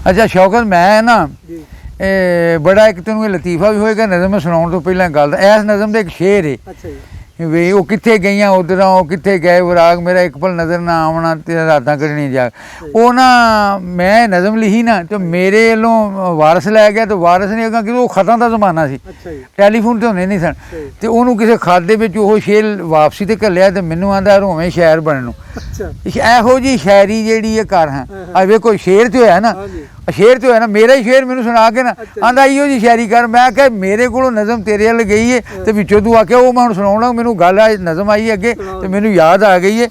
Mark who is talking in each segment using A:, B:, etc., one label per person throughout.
A: अच्छा शौकत मैं ना बड़ा एक तेन लतीफा भी होएगा नज़म में सुनाने तो पहले गल इस नज़म का एक शेर है
B: अच्छा जी
A: वे वो कित्थे गईयां उधर वो कित्थे गए विराग मेरा एक पल नज़र ना आवना तेरा रातां कढ़नी जाग वो ना मैं नज़म लिखी ना तो मेरे वालों वारस लै गया तो वारस ने अगर कि खतां का जमाना सी
B: अच्छा जी
A: टैलीफोन तो होने नहीं सन तो उन्होंने किसी खाद दे विच वो शेर वापसी ते घल्लिया तो मैनू आंदा रोवें शायर बनने नूं
B: अच्छा
A: ਇਹੋ जी शायरी ਜਿਹੜੀ ਇਹ कर ਹਾਂ ਆ ਵੇਖੋ शेर तो है ना
B: ਹਾਂਜੀ
A: शेर तो है ना मेरा ही शेर मैनू सुना के ना आंदा इहो जी शायरी कर मैं क्या मेरे को नज़म तेरे अल गई है तो विचों तू आख्या वो मैं हुण सुनाउणा मैनू गल नज़म आई अगे तो मैनू याद आ गई है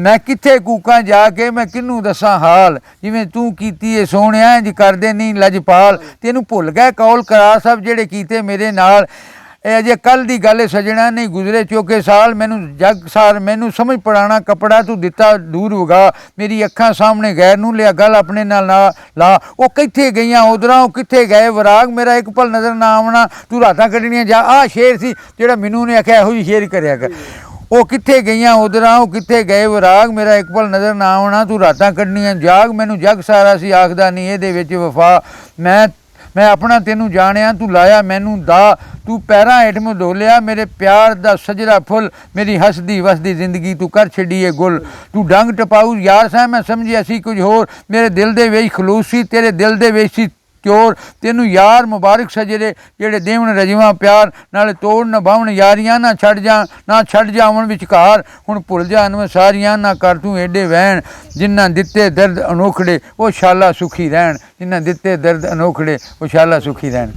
A: मैं कित्थे कूकां जाके मैं किनू दसां हाल जिवें तू कीती है सोहणिया इंज करदे नहीं लजपाल तैनू भुल गए कौल करार सब जेड़े कीते मेरे नाल अजे कल की गल सजना नहीं गुजरे चौके साल मैनू जग सार मैनू समझ पड़ाना कपड़ा तू दिता दूर वगा मेरी अखां सामने गैर नू लिया गल अपने नाल ना ला वो कित्थे गईयां उधरां वो कित्थे गए विराग मेरा एक पल नज़र ना आवना तू रातां कड्ढणियां जा आ शेर सी जेड़ा मैनू ने आख्या इहो जी शेर करया कर वो कित्थे गईयां उधरां वो कित्थे गए विराग मेरा एक पल नज़र ना आवना तू रातां कड्ढणियां जाग मैनू जग सारा सी आखदा नहीं इहदे विच वफा मैं अपना तेनू जानिया तू लाया मैनू दा तू पैरां हेठ मधोलिया मेरे प्यार दा सजरा फुल मेरी हसदी वसदी जिंदगी तू कर छड्डी है गुल तू डंग टपाऊ यार सा मैं समझिया सी कुछ होर मेरे दिल दे विच खलूस सी तेरे दिल दे विच सी चोर तेनू यार मुबारक सजरे जेड़े देवन रजवा प्यार नाले तोड़ नभावन यारियां ना छड़ जावन विचकार हुण भुल जा मैं सारियां ना कर तू एडे वैन जिन्ना दिते दर्द अनोखड़े वो शाला सुखी रहन जिन्ना दिते दर्द अनोखड़े वो शाला सुखी रहन।